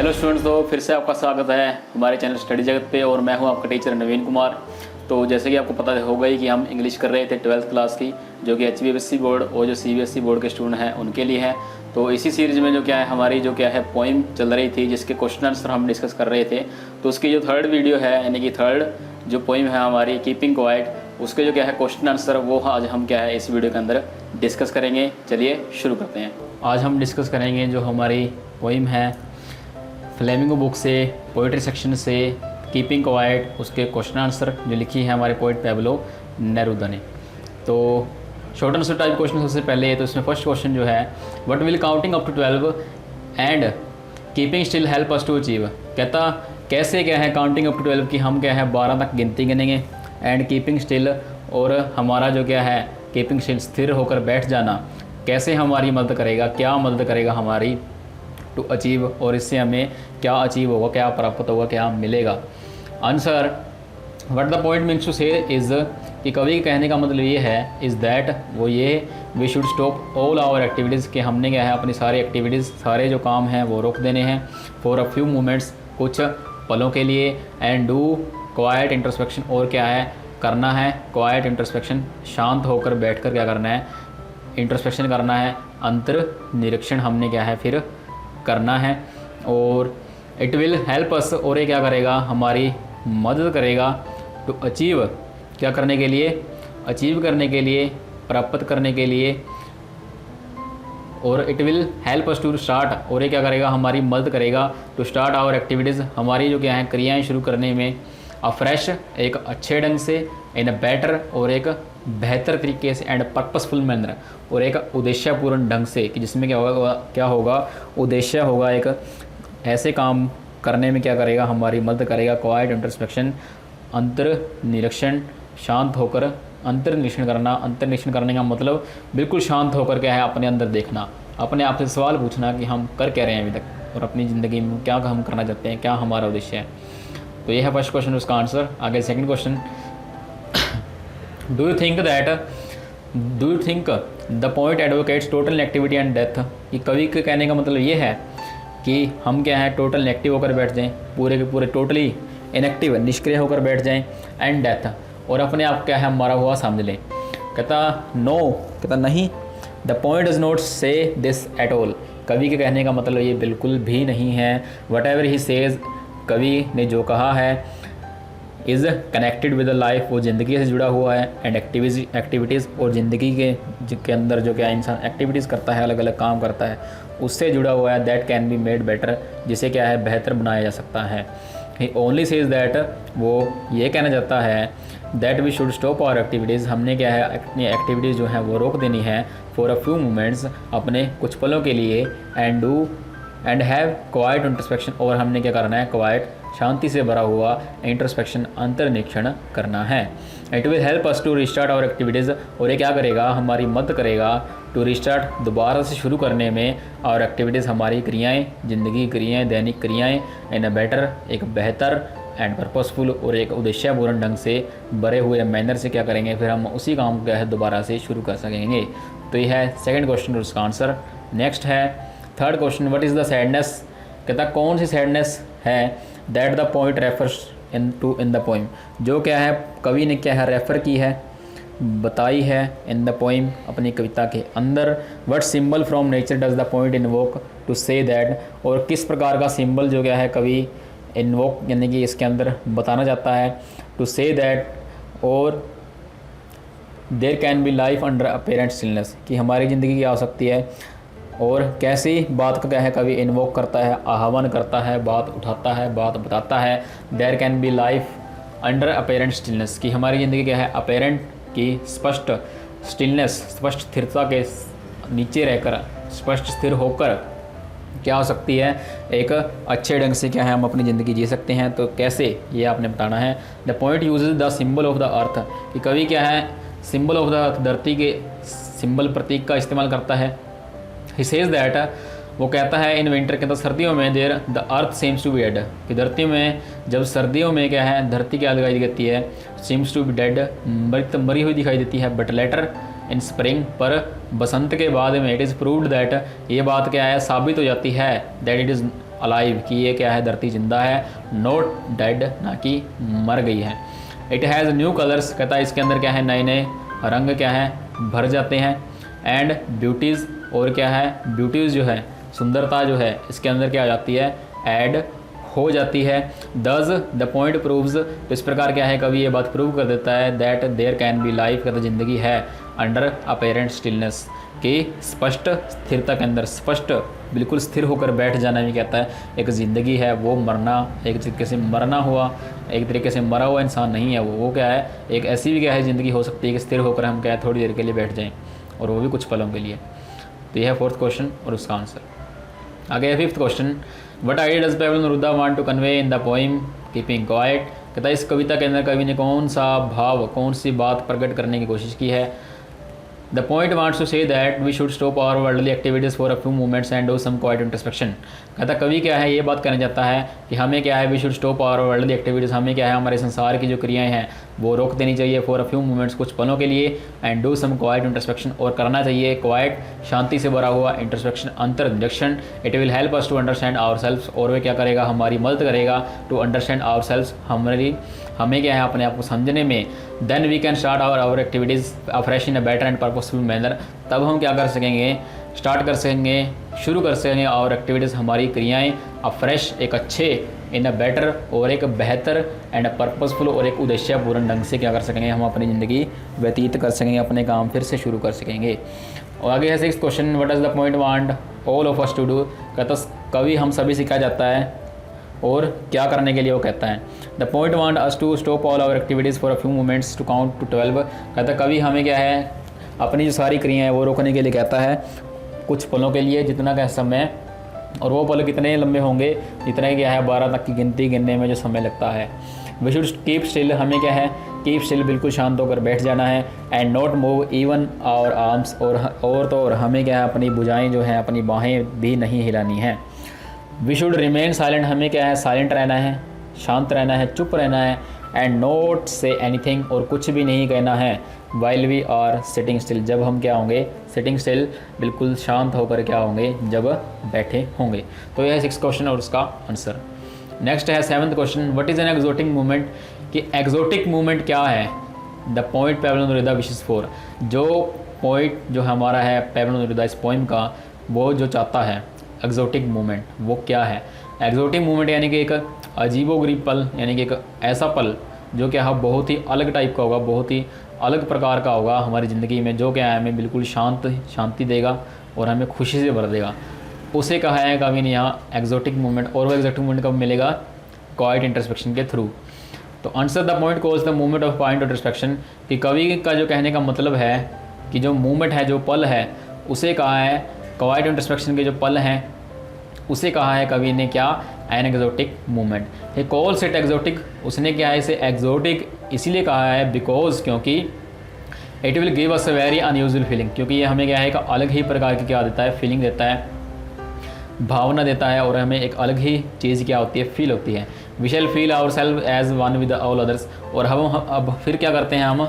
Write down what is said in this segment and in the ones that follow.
Hello students, तो फिर से आपका स्वागत है हमारे चैनल स्टडी जगत पे और मैं हूं आपका टीचर नवीन कुमार। तो जैसे कि आपको पता होगा ही कि हम इंग्लिश कर रहे थे 12th क्लास की, जो कि HBSC बोर्ड और जो CBSE बोर्ड के स्टूडेंट हैं उनके लिए है। तो इसी सीरीज़ में जो क्या है हमारी जो क्या है पोइम चल रही थी, जिसके क्वेश्चन आंसर हम डिस्कस कर रहे थे। तो उसकी जो थर्ड वीडियो है, यानी कि थर्ड जो पोइम है हमारी कीपिंग क्वाइट, उसके जो क्या है क्वेश्चन आंसर वो आज हम क्या है इस वीडियो के अंदर डिस्कस करेंगे। चलिए शुरू करते हैं। आज हम डिस्कस करेंगे जो हमारी पोइम है फ्लेमिंगो बुक से, पोइट्री सेक्शन से, कीपिंग क्वाइट, उसके क्वेश्चन आंसर जो लिखी है हमारे पोइट पैब्लो नेरुदा ने। तो शॉर्ट आंसर टाइप क्वेश्चन सबसे पहले है। तो इसमें फर्स्ट क्वेश्चन जो है, what will counting up to 12 and keeping still help us to achieve. कहता कैसे क्या है काउंटिंग अप टू 12 की हम क्या है 12 तक गिनती गिनेंगे, एंड कीपिंग स्टिल और हमारा जो क्या है कीपिंग स्टिल स्थिर होकर बैठ जाना कैसे हमारी मदद करेगा, क्या मदद करेगा हमारी टू अचीव, और इससे हमें क्या अचीव होगा, क्या प्राप्त होगा, क्या मिलेगा। Answer what the poet means to say is कि कवि के कहने का मतलब ये है इज़ दैट वो ये we should stop all our activities कि हमने क्या है अपनी सारी एक्टिविटीज़, सारे जो काम हैं वो रोक देने हैं फॉर अ फ्यू मोमेंट्स, कुछ पलों के लिए, एंड डू क्वाइट इंट्रोस्पेक्शन और क्या है करना है क्वाइट इंट्रोस्पेक्शन, शांत होकर बैठकर क्या करना है इंट्रोस्पेक्शन करना है, अंतर निरीक्षण हमने क्या है फिर करना है। और इट विल हेल्प अस और ये क्या करेगा हमारी मदद करेगा टू अचीव क्या करने के लिए, अचीव करने के लिए, प्राप्त करने के लिए। और it will help us to start और ये क्या करेगा हमारी मदद करेगा टू स्टार्ट आवर एक्टिविटीज़ हमारी जो क्या है क्रियाएं शुरू करने में फ्रेश एक अच्छे ढंग से, इन अ बेटर और एक बेहतर तरीके से, एंड पर्पसफुल मैनर और एक उद्देश्यपूर्ण ढंग से कि जिसमें क्या होगा उद्देश्य होगा, एक ऐसे काम करने में क्या करेगा हमारी मदद करेगा। क्वाइट इंट्रोस्पेक्शन अंतर निरीक्षण, शांत होकर अंतर निरीक्षण करना। अंतर निरीक्षण करने का मतलब बिल्कुल शांत होकर क्या है अपने अंदर देखना, अपने आप से सवाल पूछना कि हम कर क्या रहे हैं अभी तक और अपनी ज़िंदगी में क्या हम करना चाहते हैं, क्या हमारा उद्देश्य है। तो ये है फर्स्ट क्वेश्चन, उसका आंसर। आगे second question, do you think the point advocates total activity and death. कि कवि के कहने का मतलब ये है कि हम क्या है टोटल एक्टिव होकर बैठ जाएं, पूरे के पूरे टोटली इनएक्टिव निष्क्रिय होकर बैठ जाएं, एंड डेथ और अपने आप क्या है मरा हुआ समझ लें। कहता नो, कहता नहीं, द पॉइंट डज नॉट से दिस एट ऑल। कवि के कहने का मतलब ये बिल्कुल भी नहीं है। वट एवर ही सेज, कवि ने जो कहा है, is connected with the life, वो ज़िंदगी से जुड़ा हुआ है, एंड एक्टिविटीज़ और ज़िंदगी के अंदर जो क्या इंसान एक्टिविटीज़ करता है, अलग अलग काम करता है, उससे जुड़ा हुआ है। That can be made better, जिसे क्या है बेहतर बनाया जा सकता है। ही ओनली सेज दैट, वो ये कहना चाहता है that we should stop our activities, हमने क्या है अपनी एक्टिविटीज़ जो है वो रोक देनी है फॉर अ फ्यू मोमेंट्स अपने कुछ पलों के लिए, एंड हैव क्वाइट इंट्रोस्पेक्शन और हमने क्या करना है क्वाइट शांति से भरा हुआ इंट्रोस्पेक्शन अंतर निरीक्षण करना है। It will help us to restart our activities और ये क्या करेगा हमारी मदद करेगा टू रिस्टार्ट दोबारा से शुरू करने में और एक्टिविटीज़ हमारी क्रियाएं, जिंदगी क्रियाएं, दैनिक क्रियाएं, इन अ बेटर एक बेहतर एंड पर्पसफुल और एक उद्देश्यपूर्ण ढंग से भरे हुए मैनर से क्या करेंगे फिर हम उसी काम को है दोबारा से शुरू कर सकेंगे। तो यह है सेकंड क्वेश्चन और उसका आंसर। नेक्स्ट है third question, what is the sadness. कहता कौन सी सैडनेस है that the point refers in the poem, जो क्या है कवि ने क्या है रेफ़र की है, बताई है इन द पोइम अपनी कविता के अंदर। What symbol from nature does the poet invoke to say that, और किस प्रकार का सिंबल जो क्या है कवि इन्वोक यानी कि इसके अंदर बताना चाहता है टू से दैट, और there can be life under apparent stillness कि हमारी ज़िंदगी क्या हो सकती है, और कैसी बात का क्या है कवि इन्वोक करता है, आह्वान करता है, बात उठाता है, बात बताता है। There can be life under apparent stillness कि हमारी ज़िंदगी क्या है अपेरेंट की स्पष्ट स्टिलनेस, स्पष्ट स्थिरता के नीचे रहकर स्पष्ट स्थिर होकर क्या हो सकती है एक अच्छे ढंग से क्या है हम अपनी ज़िंदगी जी सकते हैं। तो कैसे ये आपने बताना है। The point uses the symbol of the earth कि कवि क्या है सिंबल ऑफ द अर्थ धरती के सिंबल प्रतीक का इस्तेमाल करता है। ही सेज दैट वो कहता है इन विंटर के अंदर सर्दियों में there the earth seems to be dead कि धरती में जब सर्दियों में क्या है धरती क्या दिखाई देती है सेम्स टू बी डेड मरी हुई दिखाई देती है। बट लेटर इन स्प्रिंग पर बसंत के बाद में इट इज़ प्रूव्ड दैट ये बात क्या है साबित हो जाती है दैट इट इज़ अलाइव, कि ये क्या है, धरती जिंदा है, नॉट डेड, ना कि मर गई है। इट हैज़ न्यू कलर्स, कहता है इसके अंदर क्या है, नए नए रंग क्या है, भर जाते हैं। एंड ब्यूटीज़, और क्या है, ब्यूटीज़ जो है, सुंदरता जो है, इसके अंदर क्या आ जाती है, ऐड हो जाती है। दस द पॉइंट प्रूव्स, तो इस प्रकार क्या है, कभी ये बात प्रूव कर देता है that there can be life, कहता ज़िंदगी है अंडर अपेरेंट स्टिलनेस, कि स्पष्ट स्थिरता के अंदर, स्पष्ट बिल्कुल स्थिर होकर बैठ जाना भी कहता है एक ज़िंदगी है। वो मरना, एक तरीके से मरना हुआ, एक तरीके से मरा हुआ इंसान नहीं है वो क्या है, एक ऐसी भी क्या है ज़िंदगी हो सकती है कि स्थिर होकर हम क्या है थोड़ी देर के लिए बैठ जाएं, और वो भी कुछ पलों के लिए। तो यह है फोर्थ क्वेश्चन और उसका आंसर। आगे है fifth question, what idea does Pablo Neruda want to convey in the poem keeping quiet, कहता है इस कविता के अंदर कवि ने कौन सा भाव, कौन सी बात प्रकट करने की कोशिश की है। The point wants to say that we should stop our worldly activities for a few moments and do some quiet introspection। कहता कवि क्या है, ये बात कहना चाहता है कि हमें क्या है, we should stop our worldly activities, हमें क्या है, हमारे संसार की जो क्रियाएं हैं वो रोक देनी चाहिए for a few moments, कुछ पलों के लिए, and do some quiet introspection, और करना चाहिए quiet, शांति से भरा हुआ introspection, अंतर्निरीक्षण। It will help us to understand ourselves, और वे क्या करेगा, हमारी मदद करेगा to understand ourselves, हमें क्या है अपने आप को समझने में। Then we can start our activities afresh in a better and purposeful manner, तब हम क्या कर सकेंगे, स्टार्ट कर सकेंगे, शुरू कर सकेंगे our activities, हमारी क्रियाएं afresh, एक अच्छे, in a better, और एक बेहतर, and a purposeful, और एक उद्देश्यपूर्ण ढंग से क्या कर सकेंगे, हम अपनी ज़िंदगी व्यतीत कर सकेंगे, अपने काम फिर से शुरू कर सकेंगे। और आगे है sixth question, what is the poet want all of us to do, कहता कवि हम सभी सिखाया जाता है और क्या करने के लिए वो कहता है। The poet want us to stop all our activities for a few moments to count to 12, कहता कवि हमें क्या है, अपनी जो सारी क्रियाएं वो रोकने के लिए कहता है कुछ पलों के लिए, जितना का समय, और वो पल कितने लंबे होंगे, जितना क्या है 12 तक की गिनती गिनने में जो समय लगता है। वी शुड कीप स्टिल, हमें क्या है, कीप स्टिल, बिल्कुल शांत होकर बैठ जाना है। And not move even our arms, और तो और हमें क्या है, अपनी भुजाएं जो हैं, अपनी बाहें भी नहीं हिलानी हैं। वी शुड रिमेन साइलेंट, हमें क्या है, साइलेंट रहना है, शांत रहना है, चुप रहना है। एंड नॉट से एनीथिंग, और कुछ भी नहीं कहना है। While we are sitting still, जब हम क्या होंगे, सिटिंग स्टिल, बिल्कुल शांत होकर क्या होंगे, जब बैठे होंगे। तो यह है सिक्स क्वेश्चन और उसका आंसर। नेक्स्ट है seventh question, what is an exotic movement, कि एक्सोटिक मूवमेंट क्या है। The point payable Neruda wishes for, जो पॉइंट जो हमारा है पेबल नेरुदा इस पोइम का, वो जो चाहता है एक्सोटिक मूवमेंट, वो क्या है। एक्सोटिक मूवमेंट यानी कि एक अजीबोगरीब पल, यानी कि एक ऐसा पल जो क्या है बहुत ही अलग टाइप का होगा, बहुत ही अलग प्रकार का होगा हमारी ज़िंदगी में, जो क्या है हमें बिल्कुल शांति देगा और हमें खुशी से भर देगा। उसे कहा है कवि ने यहाँ एक्सोटिक मूवमेंट, और वो एक्सोटिक मूवमेंट कब मिलेगा, क्वाइट इंट्रोस्पेक्शन के थ्रू। तो answer the point cause the movement of quite introspection, कि कवि का जो कहने का मतलब है कि जो मूवमेंट है, जो पल है, उसे कहा है क्वाइट इंट्रोस्पेक्शन के जो पल हैं उसे कहा है कवि ने क्या, an exotic movement. He calls it exotic, उसने क्या है इसे एक्सोटिक इसीलिए कहा है बिकॉज, क्योंकि it will give us a very unusual feeling, क्योंकि ये हमें क्या है एक अलग ही प्रकार की क्या देता है, फीलिंग देता है, भावना देता है, और हमें एक अलग ही चीज़ क्या होती है, फील होती है। We shall feel our self as one with all others, और हम अब फिर क्या करते हैं, हम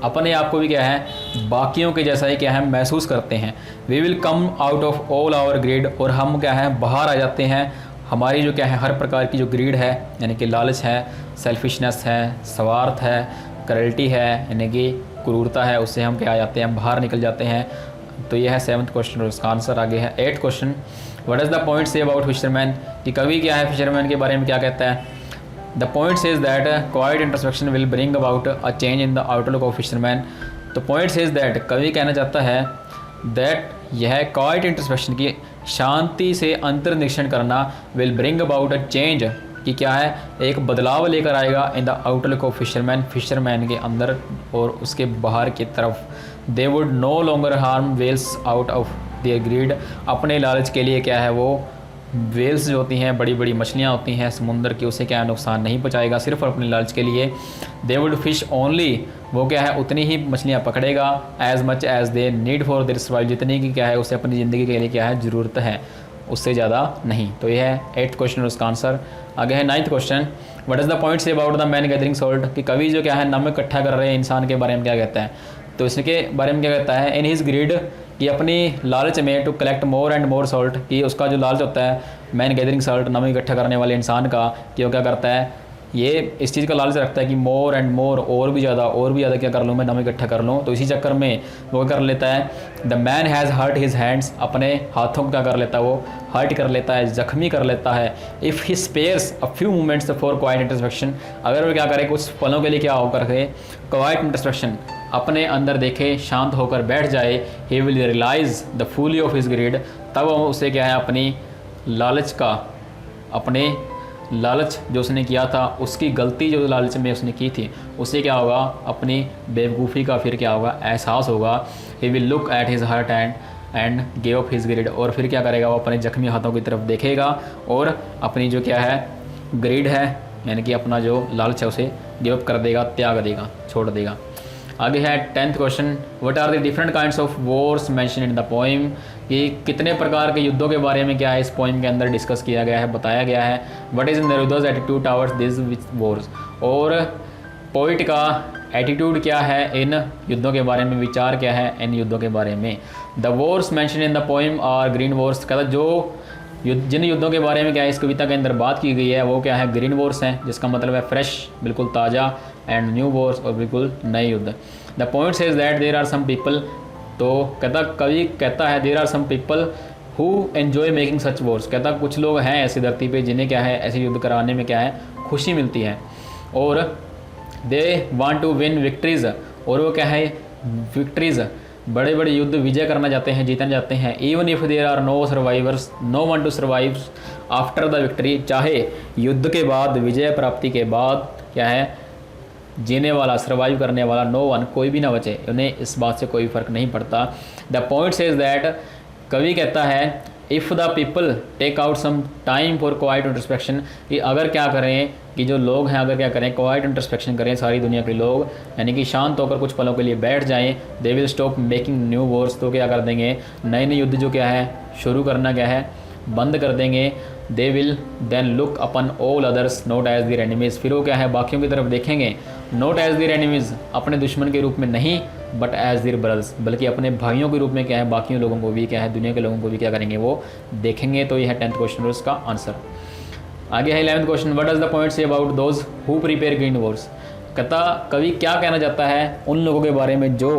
अपने आप को भी क्या है बाकियों के जैसा ही क्या है महसूस करते हैं। We will come out of all our greed, और हम क्या है बाहर आ जाते हैं हमारी जो क्या है हर प्रकार की जो ग्रीड है, यानी कि लालच है, सेल्फिशनेस है, स्वार्थ है, करल्टी है, यानी कि क्रूरता है, उससे हम क्या आ जाते हैं, हम बाहर निकल जाते हैं। तो यह है सेवन्थ क्वेश्चन और उसका आंसर आगे है eighth question, what is the poet say about fisherman, कि कवि क्या है फिशरमैन के बारे में क्या कहता है। The poet says that quite introspection will bring about a change in the outlook of fisherman. तो पॉइंट सेज दैट, कवि कहना चाहता है दैट यह क्वाइट इंट्रोस्पेक्शन की शांति से अंतर्निरीक्षण करना will bring about a change, कि क्या है एक बदलाव लेकर आएगा in the outlook of fisherman, fisherman के अंदर और उसके बाहर की तरफ। They would no longer harm whales out of their greed, अपने लालच के लिए क्या है वो वेल्स जो होती हैं, बड़ी बड़ी मछलियाँ होती हैं समुंदर की, उसे क्या है नुकसान नहीं पहुँचाएगा, सिर्फ अपने लालच के लिए। दे वुड फिश ओनली, वो क्या है उतनी ही मछलियाँ पकड़ेगा, as much as they need for their survival, जितनी की क्या है उसे अपनी ज़िंदगी के लिए क्या है ज़रूरत है, उससे ज़्यादा नहीं। तो यह है एट्थ क्वेश्चन और उसका आंसर। आगे है ninth question, what is the poet say about the man gathering salt, कि कवि जो क्या है नमक इकट्ठा कर रहे हैं इंसान के बारे में क्या कहता है। तो इसके बारे में क्या कहता है, इन हिज ग्रीड, कि अपनी लालच में to collect more and more salt, कि उसका जो लालच होता है मैन गैदरिंग सॉल्ट, नमक इकट्ठा करने वाले इंसान का, कि वो क्या करता है, ये इस चीज़ का लालच रखता है कि मोर एंड मोर, और भी ज़्यादा क्या कर लूँ मैं, नमक इकट्ठा कर लूँ। तो इसी चक्कर में वो कर लेता है, the man has hurt his hands, अपने हाथों को क्या कर लेता है, वो हर्ट कर लेता है, जख्मी कर लेता है। If he spares a few moments for quiet introspection, अगर वो क्या करे कुछ पलों के लिए क्या होकर के क्वाइट इंट्रोस्पेक्शन, अपने अंदर देखे, शांत होकर बैठ जाए, ही विल रियलाइज द फूली ऑफ हिज ग्रीड, तब उसे क्या है अपनी लालच का, अपने लालच जो उसने किया था, उसकी गलती जो लालच में उसने की थी, उससे क्या होगा, अपनी बेवकूफ़ी का फिर क्या होगा, एहसास होगा। He will look at his hurt and give up his greed, और फिर क्या करेगा, वो अपने जख्मी हाथों की तरफ देखेगा और अपनी जो क्या है ग्रीड है, यानी कि अपना जो लालच है उसे गिव अप कर देगा, त्याग देगा, छोड़ देगा। आगे है 10th question, what are the different kinds of wars mention in the poem, कि कितने प्रकार के युद्धों के बारे में क्या है इस पोइम के अंदर डिस्कस किया गया है, बताया गया है। What is Neruda's attitude towards this wars, और पोइट का एटीट्यूड क्या है इन युद्धों के बारे में, विचार क्या है इन युद्धों के बारे में। The wars mention in the poem are green wars, कहता जो जिन युद्धों के बारे में क्या है इस कविता के अंदर बात की गई है वो क्या है, ग्रीन वॉर्स हैं, जिसका मतलब है फ्रेश, बिल्कुल ताज़ा, एंड न्यू वॉर्स, और बिल्कुल नए युद्ध। The poet says that there are some people, तो कहता कवि कहता है there are some people who enjoy making such wars, कहता कुछ लोग हैं ऐसी धरती पे जिन्हें क्या है ऐसे युद्ध कराने में क्या है खुशी मिलती है, और they want to win victories, और वो क्या है विक्ट्रीज, बड़े बड़े युद्ध विजय करना चाहते हैं, जीतना चाहते हैं। Even if there are no survivors, no one to survive after the victory, चाहे युद्ध के बाद, विजय प्राप्ति के बाद क्या है जीने वाला, सर्वाइव करने वाला, नो वन, कोई भी ना बचे, उन्हें इस बात से कोई फ़र्क नहीं पड़ता। द पॉइंट सेज दैट, कवि कहता है if the people take out some time for quiet introspection, कि अगर क्या करें, कि जो लोग हैं अगर क्या करें क्वाइट इंट्रोस्पेक्शन करें, सारी दुनिया के लोग, यानी कि शांत होकर कुछ पलों के लिए बैठ जाएं, they will stop making new Wars, तो क्या कर देंगे, नए नए युद्ध जो क्या है शुरू करना क्या है बंद कर देंगे। They will then look upon all others not as their enemies, फिर वो क्या है बाकियों की तरफ देखेंगे, नॉट एज देयर एनिमीज़, अपने दुश्मन के रूप में नहीं, बट एज देयर ब्रदर्स, बल्कि अपने भाइयों के रूप में क्या है बाकियों लोगों को भी क्या है, दुनिया के लोगों को भी क्या करेंगे, वो देखेंगे। तो ये है 10th क्वेश्चन और उसका आंसर। आगे है 11th question, what does the poet say about those who prepare green wars, कहता कवि क्या कहना चाहता है उन लोगों के बारे में जो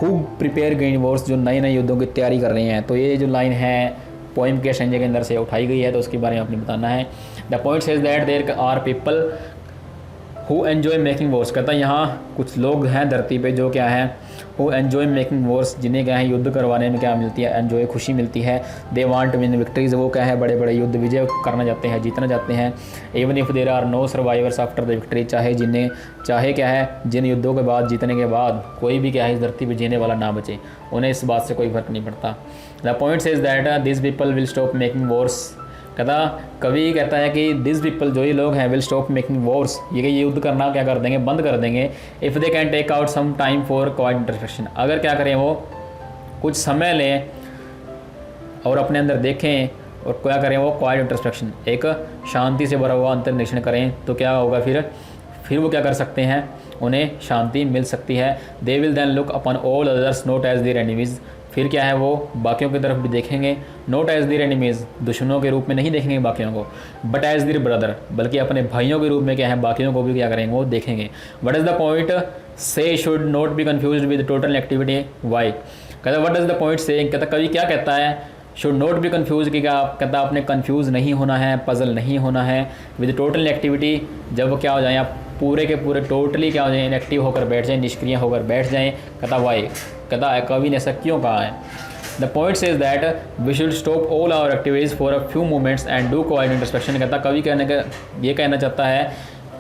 हु प्रिपेयर ग्रीन वॉर्स, जो नए नए युद्धों की तैयारी कर रहे हैं। तो ये जो लाइन है पोइम के संजय के अंदर से उठाई गई है, तो उसके बारे में आपने बताना है। The poet says that there are people who enjoy making wars, कहता है यहाँ कुछ लोग हैं धरती पे जो क्या है हु एन्जॉय मेकिंग वॉर्स, जिन्हें क्या है युद्ध करवाने में क्या मिलती है, एन्जॉय, खुशी मिलती है। दे वांट विन विक्ट्रीज, वो क्या है बड़े बड़े युद्ध विजय करना चाहते हैं, जीतना चाहते हैं। Even if there are no survivors after the victory, चाहे क्या है जिन युद्धों के बाद, जीतने के बाद कोई भी क्या है इस धरती पर जीने वाला ना बचे, उन्हें इस बात से कोई फर्क नहीं पड़ता। The poet says that this people will stop making wars, कहता कवि कहता है कि दिस पीपल, जो ये लोग हैं, विल स्टॉप मेकिंग वॉर्स, ये युद्ध करना क्या कर देंगे, बंद कर देंगे। If they can take out some time for quiet introspection, अगर क्या करें वो कुछ समय लें और अपने अंदर देखें, और क्या करें वो क्वाइट इंट्रोस्पेक्शन, एक शांति से भरा हुआ अंतर्निरीक्षण करें, तो क्या होगा फिर वो क्या कर सकते हैं, उन्हें शांति मिल सकती है। They will then look upon all others not as their enemies, फिर क्या है वो बाकियों की तरफ भी देखेंगे, नॉट एज देयर एनिमीज़, दुश्मनों के रूप में नहीं देखेंगे बाकियों को, बट एज देयर ब्रदर, बल्कि अपने भाइयों के रूप में क्या है बाकियों को भी क्या करेंगे वो देखेंगे। What is the poet say should not be confused with total activity, why, कहता what is the poet say, कहता कवि क्या कहता है शुड नॉट बी कन्फ्यूज, कि क्या कहता आपने कन्फ्यूज़ नहीं होना है, पजल नहीं होना है विद टोटल एक्टिविटी, जब क्या हो जाए आप पूरे के पूरे टोटली क्या हो जाए इनएक्टिव होकर बैठ जाएं, निष्क्रिय होकर बैठ जाएं, कहता वाई, कहता कवि ने ऐसा क्यों कहा है। The poet says that we should stop all our activities for a few moments and do quiet introspection, कहता कवि ये कहना चाहता है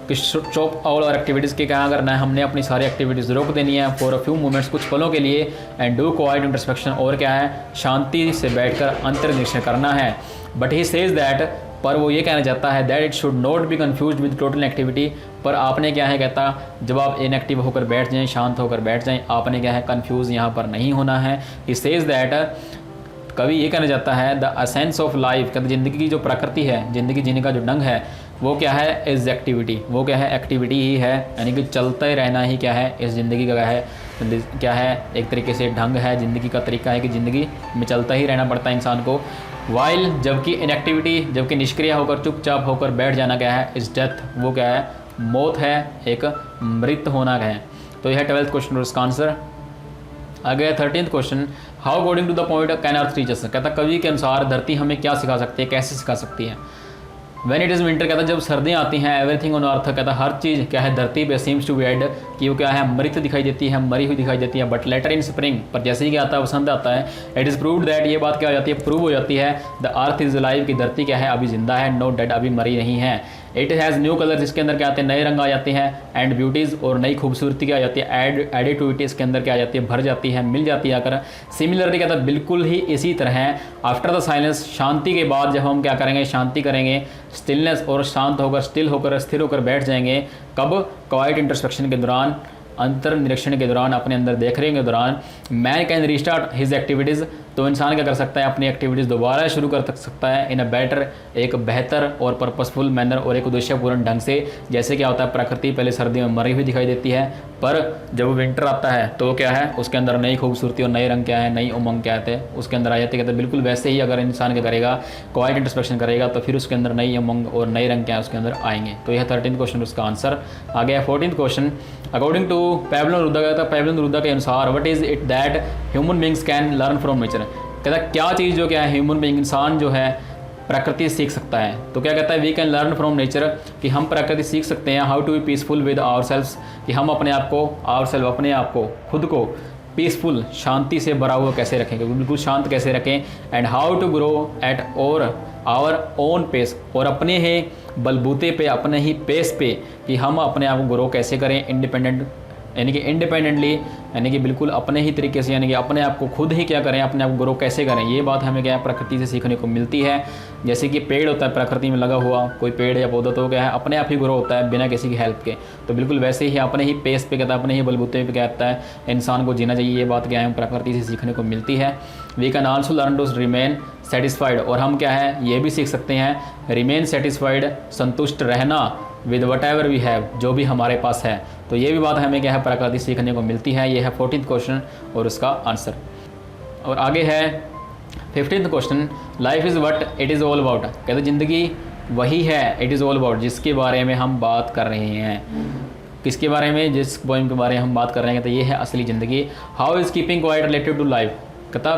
कि स्टॉप ऑल आवर एक्टिविटीज़ के क्या करना है, हमने अपनी सारी एक्टिविटीज़ रोक देनी है फॉर अ फ्यू मोमेंट्स, कुछ पलों के लिए, एंड डू क्वाइट इंट्रोस्पेक्शन, और क्या है शांति से बैठकर अंतर्निरीक्षण करना है। बट ही सेज दैट, पर वो ये कहना चाहता है that it should not be confused with total activity, पर आपने क्या है कहता जब आप इनएक्टिव होकर बैठ जाएं, शांत होकर बैठ जाएं, आपने क्या है कन्फ्यूज़ यहाँ पर नहीं होना है। ही सेज दैट, कवि ये कहना चाहता है द एसेंस ऑफ लाइफ, कहते ज़िंदगी की जो प्रकृति है, ज़िंदगी जीने का जो ढंग है वो क्या है इज़ एक्टिविटी, वो क्या है एक्टिविटी ही है, यानी कि चलते रहना ही क्या है इस ज़िंदगी का क्या है क्या है, एक तरीके से ढंग है, ज़िंदगी का तरीका है कि ज़िंदगी में चलता ही रहना पड़ता है इंसान को। वाइल जबकि इनएक्टिविटी, जबकि निष्क्रिय होकर चुपचाप होकर बैठ जाना क्या है, इस डेथ, वो क्या है, मौत है, एक मृत होना है। तो यह 12th क्वेश्चन और इसका आंसर। आगे 13th question, how according to the poet can earth teach us, कहता कवि के अनुसार धरती हमें क्या सिखा सकती है, कैसे सिखा सकती है। व्हेन इट इज़ विंटर, कहता जब सर्दियाँ आती हैं, एवरीथिंग ऑन अर्थ, कहता हर चीज़ क्या है धरती पे सीम्स टू बी डेड, कि वो क्या है, मृत दिखाई देती है, मरी हुई दिखाई देती है। बट लेटर इन स्प्रिंग, पर जैसे ही क्या आता है, वसंत आता है, इट इज़ प्रूव्ड दैट, ये बात क्या हो जाती है, प्रूव हो जाती है, द अर्थ इज़ लाइव, की धरती क्या है, अभी जिंदा है, नो डेड, अभी मरी नहीं है। इट हैज़ न्यू कलर, जिसके अंदर क्या आते हैं, नए रंग आ जाते हैं, एंड ब्यूटीज़, और नई खूबसूरती क्या आ जाती है, एडेड टू इट, इसके अंदर क्या आ जाती है, भर जाती है, मिल जाती है आकर। सिमिलरली कहता है बिल्कुल ही इसी तरह आफ्टर द साइलेंस, शांति के बाद जब हम क्या करेंगे, शांति करेंगे, स्टिलनेस, और शांत होकर, स्टिल होकर, स्थिर होकर बैठ जाएंगे, कब, क्वाइट इंट्रोस्पेक्शन के दौरान, अंतर निरीक्षण के दौरान, अपने अंदर देख रहे के दौरान, man can restart his activities, तो इंसान क्या कर सकता है, अपनी एक्टिविटीज़ दोबारा शुरू कर सकता है, इन अ बेटर, एक बेहतर और पर्पसफुल मैनर, और एक उद्देश्यपूर्ण ढंग से। जैसे क्या होता है, प्रकृति पहले सर्दियों में मरी हुई दिखाई देती है, पर जब विंटर आता है तो क्या है, उसके अंदर नई खूबसूरती और नए रंग क्या है, नई उमंग क्या है, उसके अंदर आ जाते कहते हैं। बिल्कुल वैसे ही अगर इंसान क्या करेगा, क्वाइट इंट्रोस्पेक्शन करेगा, तो फिर उसके अंदर नई उमंग और नए रंग क्या है, उसके अंदर आएंगे। तो यह 13th क्वेश्चन उसका आंसर आ गया। 14th question, according to Pablo Neruda, कहता है पैब्लो नेरुदा के अनुसार, what is it that human beings can learn from nature, कहता है क्या चीज़ जो क्या है, ह्यूमन बींग, इंसान जो है प्रकृति सीख सकता है। तो क्या कहता है, we can learn from nature, कि हम प्रकृति सीख सकते हैं, how to be peaceful with our selves, कि हम अपने आप को, आवर सेल्फ, अपने आप को, खुद को पीसफुल, शांति से भरा हुआ कैसे रखेंगे, बिल्कुल शांत कैसे रखें, and how to grow at और आवर ओन पेस, और अपने ही बलबूते पे, अपने ही पेस पे, कि हम अपने आप को ग्रो कैसे करें, इंडिपेंडेंट, यानी कि इंडिपेंडेंटली, यानी कि बिल्कुल अपने ही तरीके से, यानी कि अपने आप को खुद ही क्या करें, अपने आप को ग्रो कैसे करें। ये बात हमें क्या है, प्रकृति से सीखने को मिलती है। जैसे कि पेड़ होता है प्रकृति में लगा हुआ, कोई पेड़ या पौधा, तो क्या है, अपने आप ही ग्रो होता है बिना किसी की हेल्प के। तो बिल्कुल वैसे ही अपने ही पेस पे कहता है, अपने ही बलबूते पे कहता है इंसान को जीना चाहिए। ये बात क्या है, प्रकृति से सीखने को मिलती है। We can also learn to remain satisfied, और हम क्या है, ये भी सीख सकते हैं, रिमेन सेटिस्फाइड, संतुष्ट रहना, with whatever we have, जो भी हमारे पास है। तो ये भी बात हमें क्या है, प्रकृति सीखने को मिलती है। ये है 14th क्वेश्चन और उसका आंसर। और आगे है 15th question, life is what it is all about, कहते ज़िंदगी वही है, इट इज़ ऑल अबाउट, जिसके बारे में हम बात कर रहे हैं। किसके बारे में, जिस पोइम के बारे में हम बात कर रहे हैं, तो ये है असली ज़िंदगी। How is keeping quiet related to life, कहता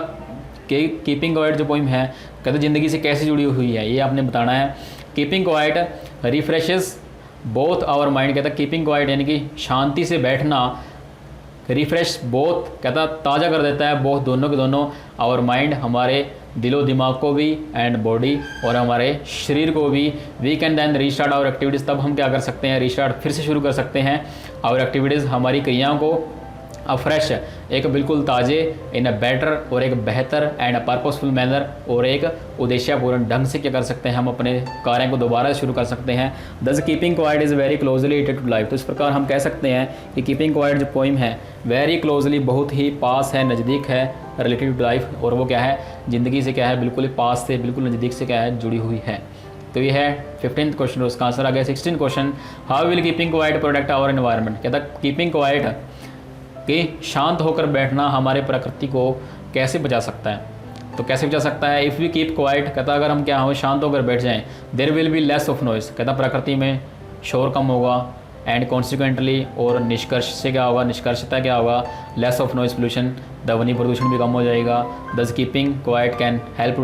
कि कीपिंग क्वाइट जो पोइम है, कहते ज़िंदगी से कैसे जुड़ी हुई है, ये आपने बताना है। Keeping quiet refreshes both our mind, कहता कीपिंग क्वाइट यानी कि शांति से बैठना, रिफ्रेश बोथ, कहता ताज़ा कर देता है, बोथ, दोनों के दोनों, आवर माइंड, हमारे दिलो दिमाग को भी, एंड बॉडी, और हमारे शरीर को भी। We can then restart our activities, तब हम क्या कर सकते हैं, रीस्टार्ट, फिर से शुरू कर सकते हैं आवर एक्टिविटीज़, हमारी क्रियाओं को, फ्रेश, एक बिल्कुल ताज़े, इन अ बेटर, और एक बेहतर, एंड अ पर्पसफुल मैनर, और एक उद्देश्यपूर्ण ढंग से क्या कर सकते हैं, हम अपने कार्यों को दोबारा शुरू कर सकते हैं। Thus keeping quiet is very closely related to life, तो इस प्रकार हम कह सकते हैं कि कीपिंग क्वाइट जो पोइम है, वेरी क्लोजली, बहुत ही पास है, नज़दीक है, रिलेटेड टू लाइफ, और वो क्या है, ज़िंदगी से क्या है, बिल्कुल पास से, बिल्कुल नज़दीक से क्या है, जुड़ी हुई है। तो ये है 15th क्वेश्चन, उसका आंसर आ गया। 16th question, how will keeping quiet protect our environment, कहता कीपिंग क्वाइट कि शांत होकर बैठना हमारे प्रकृति को कैसे बचा सकता है। तो कैसे बचा सकता है, इफ़ वी कीप क्वाइट, कहता अगर हम क्या हो, शांत होकर बैठ जाएं, there will be less of noise, कहता प्रकृति में शोर कम होगा, एंड कॉन्सिक्वेंटली, और निष्कर्ष से क्या होगा, निष्कर्षता क्या होगा, लेस ऑफ नॉइस पोल्यूशन, ध्वनि प्रदूषण भी कम हो जाएगा। Thus keeping quiet can help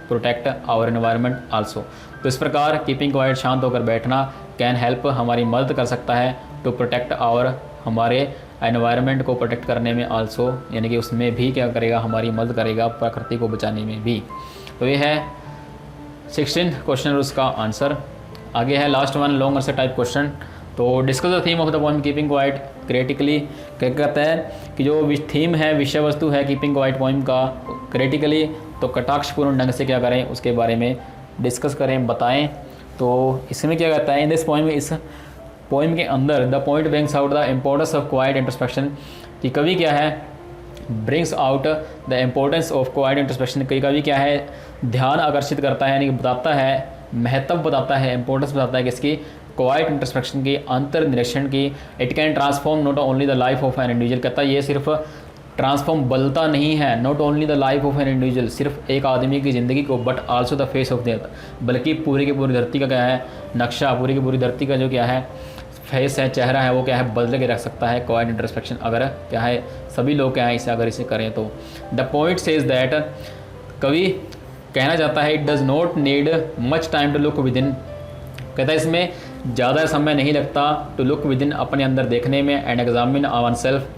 protect our environment also, तो इस प्रकार कीपिंग क्वाइट, शांत होकर बैठना, कैन हेल्प, हमारी मदद कर सकता है, टू प्रोटेक्ट आवर, हमारे एनवायरनमेंट को प्रोटेक्ट करने में आल्सो, यानी कि उसमें भी क्या करेगा, हमारी मदद करेगा, प्रकृति को बचाने में भी। तो ये है 16th क्वेश्चन और उसका आंसर। आगे है last one, long answer type question. तो discuss the theme of the poem keeping quite critically, क्या कहता है कि जो थीम है, विषय वस्तु है कीपिंग क्वाइट पोएम का, क्रिटिकली, तो कटाक्षपूर्ण ढंग से क्या करें, उसके बारे में डिस्कस करें, बताएं। तो इसमें क्या कहता है, इन दिस पोएम, इस पोइम के अंदर, the point brings out the importance of quite introspection, कि कवि क्या है, brings out the importance of quite introspection, कवि क्या है, ध्यान आकर्षित करता है, यानी कि बताता है, महत्व बताता है, इंपॉर्टेंस बताता है किसकी, क्वाइट इंट्रोस्पेक्शन की, अंतर निरीक्षण की। It can transform not only the life of an individual, कहता है ये सिर्फ ट्रांसफॉर्म बदलता नहीं है, not only the life of an individual, सिर्फ एक आदमी की ज़िंदगी को, but also the face of the earth, बल्कि पूरी की पूरी धरती का क्या है नक्शा, पूरी की पूरी धरती का जो क्या है फेस है, चेहरा है, वो क्या है बदल के रख सकता है क्वाइट इंट्रोस्पेक्शन, अगर क्या है सभी लोग क्या है इसे अगर इसे करें तो। द पॉइंट सेज दैट, कवि कहना चाहता है, it does not need much time to look within, कहता है इसमें ज़्यादा समय नहीं लगता टू लुक विद इन, अपने अंदर देखने में, एंड एग्जामिन वन सेल्फ,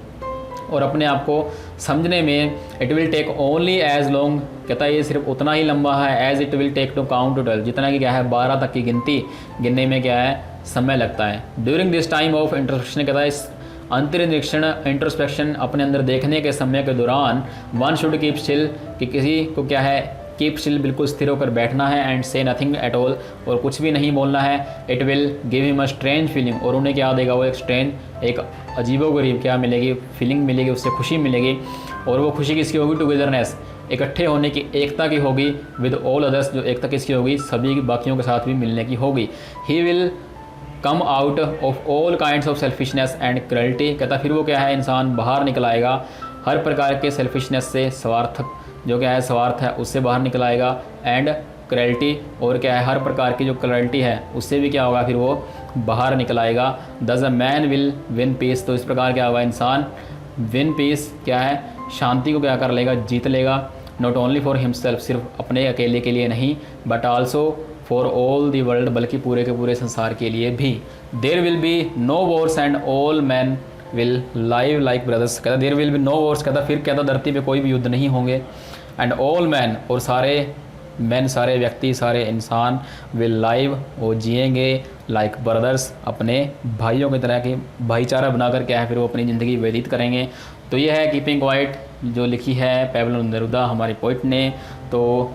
और अपने आप को समझने में। It will take only as long, कहता है ये सिर्फ उतना ही लंबा है, as it will take to count to 12, जितना कि क्या है 12 तक की गिनने में क्या है समय लगता है। During this time of introspection, कहता है इस अंतर्निरीक्षण इंट्रोस्पेक्शन अपने अंदर देखने के समय के दौरान, वन शुड कीप स्टिल, कि किसी को क्या है कीप स्टिल, बिल्कुल स्थिर होकर बैठना है, एंड से नथिंग एट ऑल, और कुछ भी नहीं बोलना है। It will give him a strange feeling, और उन्हें क्या देगा वो एक स्ट्रेंज, एक अजीबोगरीब क्या मिलेगी फीलिंग मिलेगी, उससे खुशी मिलेगी। और वो खुशी किसकी होगी? टुगेदरनेस, इकट्ठे होने की, एकता की होगी। विद ऑल अदर्स, जो एकता किसकी होगी? सभी बाकियों के साथ भी मिलने की होगी। He will come out of all kinds of selfishness and cruelty, कहता फिर वो क्या है इंसान बाहर निकल आएगा हर प्रकार के सेल्फिशनेस से, स्वार्थ जो क्या है स्वार्थ है उससे बाहर निकल आएगा, एंड क्रुएल्टी, और क्या है हर प्रकार की जो क्रुएल्टी है उससे भी क्या होगा फिर वो बाहर निकल आएगा। Thus a man will win peace, तो इस प्रकार क्या होगा इंसान विन पीस क्या है शांति को क्या कर लेगा जीत लेगा। नॉट ओनली फॉर हिमसेल्फ, सिर्फ अपने अकेले के लिए नहीं, but also for all the world, बल्कि पूरे के पूरे संसार के लिए भी। There will be no wars and all man will live like brothers, कहता there will be no wars, कहता फिर कहता धरती पे कोई भी युद्ध नहीं होंगे। एंड ऑल मैन, और सारे मैन, सारे व्यक्ति, सारे इंसान, विल लाइव, वो जिएंगे लाइक ब्रदर्स, अपने भाइयों की तरह की भाईचारा बनाकर क्या है फिर वो अपनी ज़िंदगी व्यतीत करेंगे। तो ये है कीपिंग क्वाइट जो लिखी है पैब्लो नेरुदा हमारे पोइट ने। तो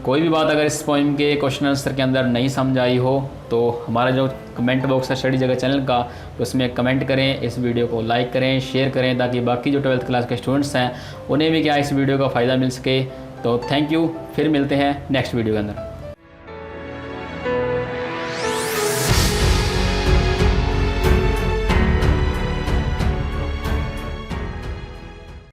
कोई भी बात अगर इस पोइम के क्वेश्चन आंसर के अंदर नहीं समझ आई हो तो हमारा जो कमेंट बॉक्स है स्टडी जगह चैनल का, उसमें कमेंट करें, इस वीडियो को लाइक करें, शेयर करें, ताकि बाकी जो 12th क्लास के स्टूडेंट्स हैं उन्हें भी क्या इस वीडियो का फ़ायदा मिल सके। तो थैंक यू, फिर मिलते हैं नेक्स्ट वीडियो के अंदर।